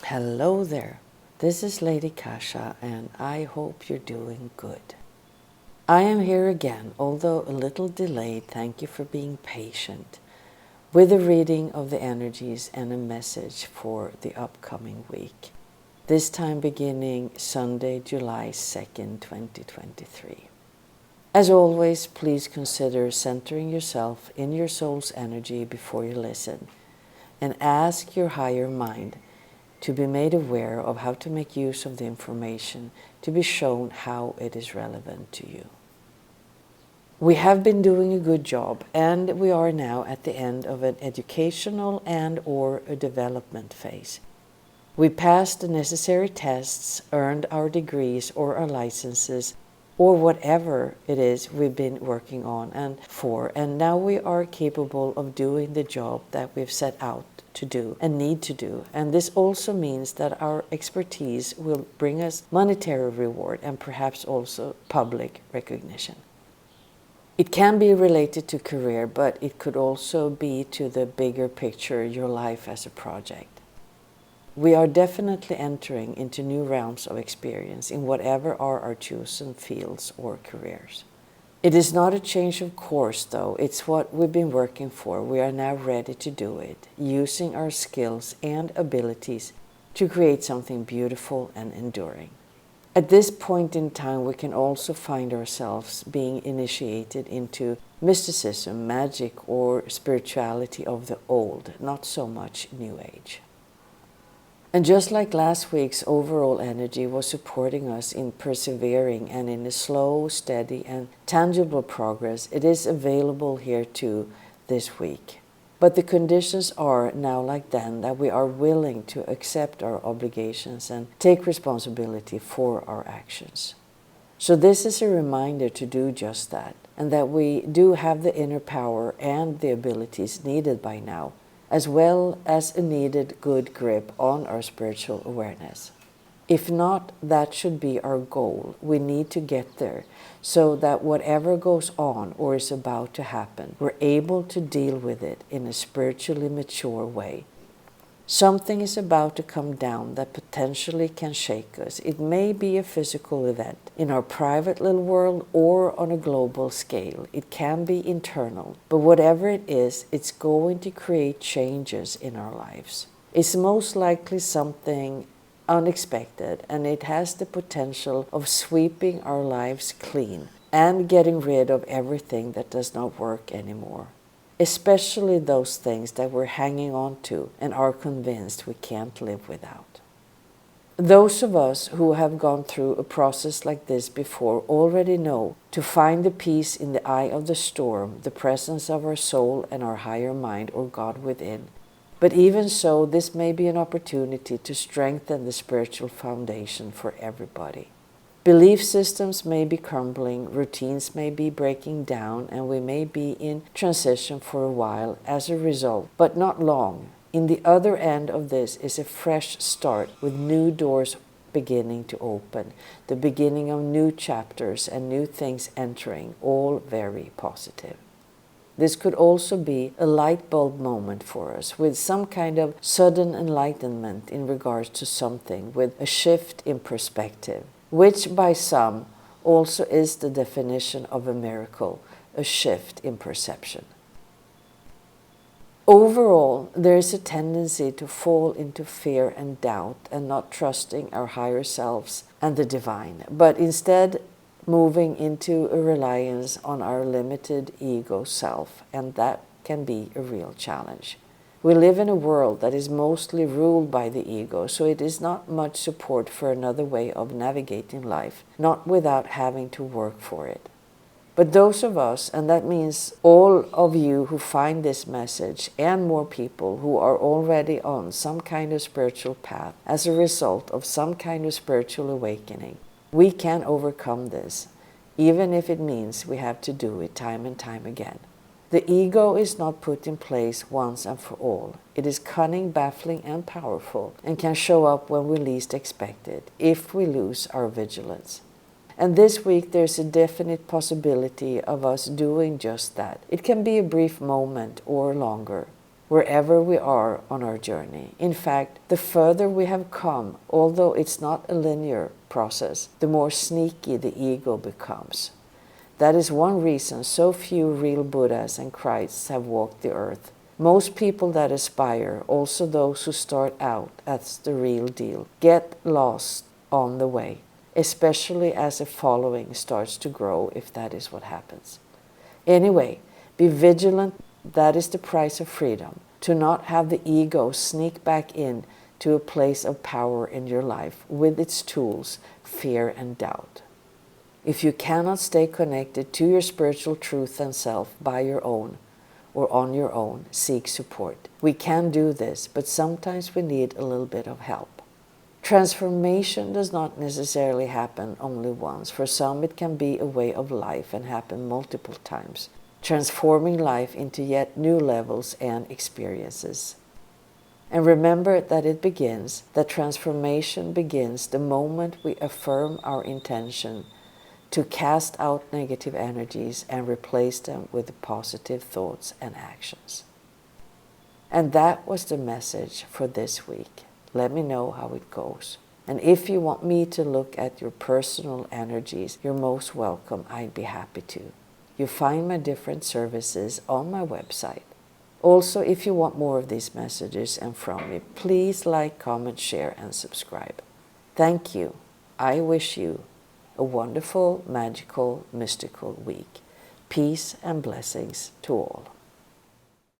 Hello there, this is Lady Casha and I hope you're doing good. I am here again, although a little delayed, thank you for being patient, with a reading of the energies and a message for the upcoming week. This time beginning Sunday, July 2nd, 2023. As always, please consider centering yourself in your soul's energy before you listen, and ask your higher mind to be made aware of how to make use of the information, to be shown how it is relevant to you. We have been doing a good job, and we are now at the end of an educational and/or a development phase. We passed the necessary tests, earned our degrees or our licenses, or whatever it is we've been working on and now we are capable of doing the job that we've set out to do and need to do. And this also means that our expertise will bring us monetary reward and perhaps also public recognition. It can be related to career, but it could also be to the bigger picture, your life as a project. We are definitely entering into new realms of experience in whatever are our chosen fields or careers. It is not a change of course, though. It's what we've been working for. We are now ready to do it, using our skills and abilities to create something beautiful and enduring. At this point in time, we can also find ourselves being initiated into mysticism, magic, or spirituality of the old, not so much New Age. And just like last week's overall energy was supporting us in persevering and in a slow, steady, and tangible progress, it is available here too this week. But the conditions are now like then that we are willing to accept our obligations and take responsibility for our actions. So this is a reminder to do just that, and that we do have the inner power and the abilities needed by now, as well as a needed good grip on our spiritual awareness. If not, that should be our goal. We need to get there so that whatever goes on or is about to happen, we're able to deal with it in a spiritually mature way. Something is about to come down that potentially can shake us. It may be a physical event in our private little world or on a global scale. It can be internal, but whatever it is, it's going to create changes in our lives. It's most likely something unexpected, and it has the potential of sweeping our lives clean and getting rid of everything that does not work anymore. Especially those things that we're hanging on to and are convinced we can't live without. Those of us who have gone through a process like this before already know to find the peace in the eye of the storm, the presence of our soul and our higher mind or God within. But even so, this may be an opportunity to strengthen the spiritual foundation for everybody. Belief systems may be crumbling, routines may be breaking down, and we may be in transition for a while as a result, but not long. In the other end of this is a fresh start with new doors beginning to open, the beginning of new chapters and new things entering, all very positive. This could also be a light bulb moment for us, with some kind of sudden enlightenment in regards to something, with a shift in perspective, which by some also is the definition of a miracle, a shift in perception. Overall, there is a tendency to fall into fear and doubt and not trusting our higher selves and the divine, but instead moving into a reliance on our limited ego self, and that can be a real challenge. We live in a world that is mostly ruled by the ego, so it is not much support for another way of navigating life, not without having to work for it. But those of us, and that means all of you who find this message and more people who are already on some kind of spiritual path as a result of some kind of spiritual awakening, we can overcome this, even if it means we have to do it time and time again. The ego is not put in place once and for all. It is cunning, baffling, and powerful, and can show up when we least expect it, if we lose our vigilance. And this week there's a definite possibility of us doing just that. It can be a brief moment or longer, wherever we are on our journey. In fact, the further we have come, although it's not a linear process, the more sneaky the ego becomes. That is one reason so few real Buddhas and Christs have walked the earth. Most people that aspire, also those who start out as the real deal, get lost on the way, especially as a following starts to grow, if that is what happens. Anyway, be vigilant. That is the price of freedom, to not have the ego sneak back in to a place of power in your life with its tools, fear and doubt. If you cannot stay connected to your spiritual truth and self by your own or on your own, seek support. We can do this, but sometimes we need a little bit of help. Transformation does not necessarily happen only once. For some, it can be a way of life and happen multiple times, transforming life into yet new levels and experiences. And remember that transformation begins the moment we affirm our intention to cast out negative energies and replace them with positive thoughts and actions. And that was the message for this week. Let me know how it goes. And if you want me to look at your personal energies, you're most welcome. I'd be happy to. You find my different services on my website. Also, if you want more of these messages and from me, please like, comment, share, and subscribe. Thank you. I wish you a wonderful, magical, mystical week. Peace and blessings to all.